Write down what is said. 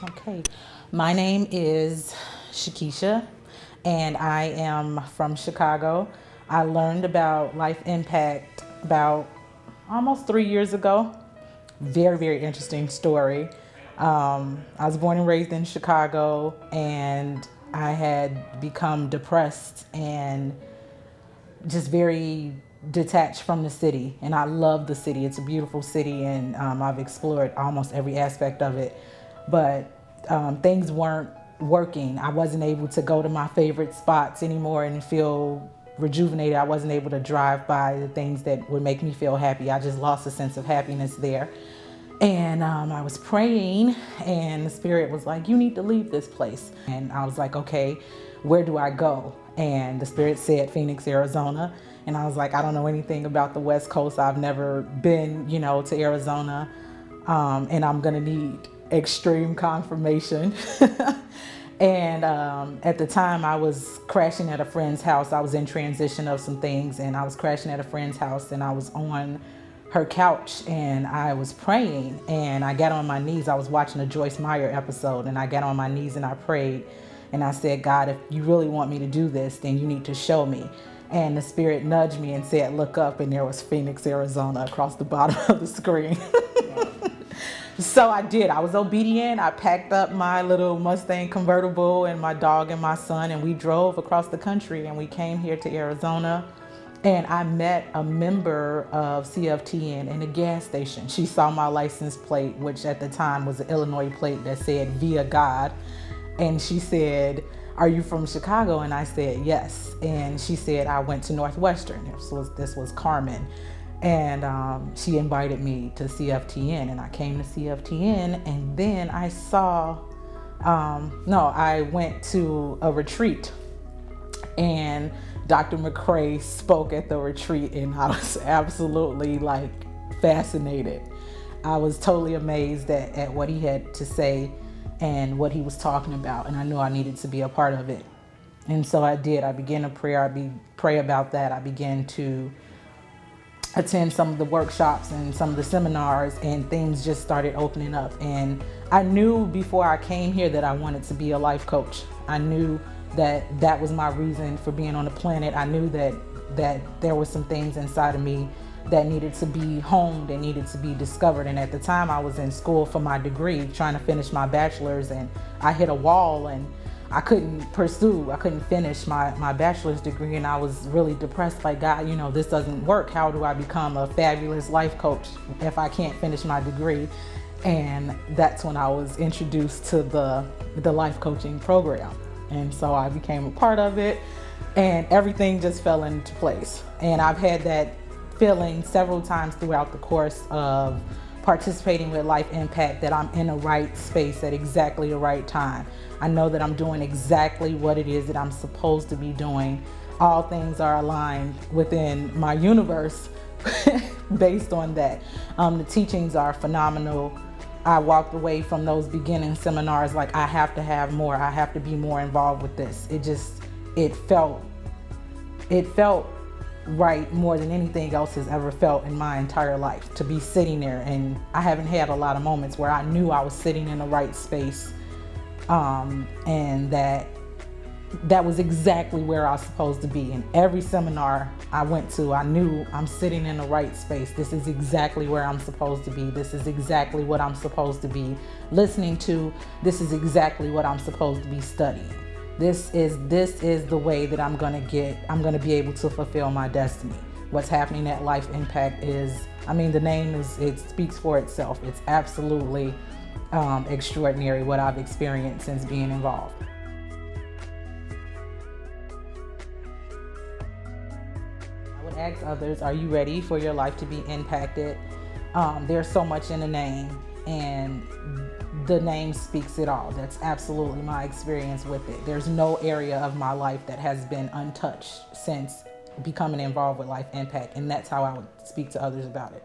Okay, my name is Shakesha, and I am from Chicago. I learned about Life Impact about almost 3 years ago. Very, very interesting story. I was born and raised in Chicago, and I had become depressed and just very detached from the city. And I love the city. It's a beautiful city, and I've explored almost every aspect of it. But things weren't working. I wasn't able to go to my favorite spots anymore and feel rejuvenated. I wasn't able to drive by the things that would make me feel happy. I just lost a sense of happiness there. And I was praying, and the Spirit was like, you need to leave this place. And I was like, okay, where do I go? And the Spirit said Phoenix, Arizona. And I was like, I don't know anything about the West Coast. I've never been, to Arizona. And I'm gonna need extreme confirmation. And at the time I was crashing at a friend's house. I was in transition of some things, and I was crashing at a friend's house, and I was on her couch and I was praying, and I got on my knees. I was watching a Joyce Meyer episode, and I got on my knees and I prayed, and I said, God, if you really want me to do this, then you need to show me. And the Spirit nudged me and said, look up, and there was Phoenix, Arizona across the bottom of the screen. So I did. I was obedient. I packed up my little Mustang convertible and my dog and my son, and we drove across the country, and we came here to Arizona. And I met a member of CFTN in a gas station. She saw my license plate, which at the time was an Illinois plate that said Via God. And she said, are you from Chicago? And I said, yes. And she said, I went to Northwestern. This was Carmen. And she invited me to CFTN, and I came to CFTN, and then I went to a retreat, and Dr. McCrae spoke at the retreat, and I was absolutely fascinated. I was totally amazed at what he had to say and what he was talking about, and I knew I needed to be a part of it. And so I did. I began to pray about that. I began to attend some of the workshops and some of the seminars, and things just started opening up. And I knew before I came here that I wanted to be a life coach. I knew that was my reason for being on the planet. I knew that there were some things inside of me that needed to be honed and needed to be discovered. And at the time I was in school for my degree, trying to finish my bachelor's, and I hit a wall, and I couldn't finish my bachelor's degree, and I was really depressed, like, God, this doesn't work. How do I become a fabulous life coach if I can't finish my degree? And that's when I was introduced to the life coaching program. And so I became a part of it, and everything just fell into place. And I've had that feeling several times throughout the course of participating with Life Impact, that I'm in the right space at exactly the right time. I know that I'm doing exactly what it is that I'm supposed to be doing. All things are aligned within my universe based on that. The teachings are phenomenal. I walked away from those beginning seminars like, I have to have more. I have to be more involved with this. It felt right more than anything else has ever felt in my entire life, to be sitting there. And I haven't had a lot of moments where I knew I was sitting in the right space, and that was exactly where I was supposed to be. In every seminar I went to, I knew I'm sitting in the right space. This is exactly where I'm supposed to be. This is exactly what I'm supposed to be listening to. This is exactly what I'm supposed to be studying. This is the way that I'm gonna be able to fulfill my destiny. What's happening at Life Impact is, the name it speaks for itself. It's absolutely extraordinary what I've experienced since being involved. I would ask others, are you ready for your life to be impacted? There's so much in the name, and the name speaks it all. That's absolutely my experience with it. There's no area of my life that has been untouched since becoming involved with Life Impact, and that's how I would speak to others about it.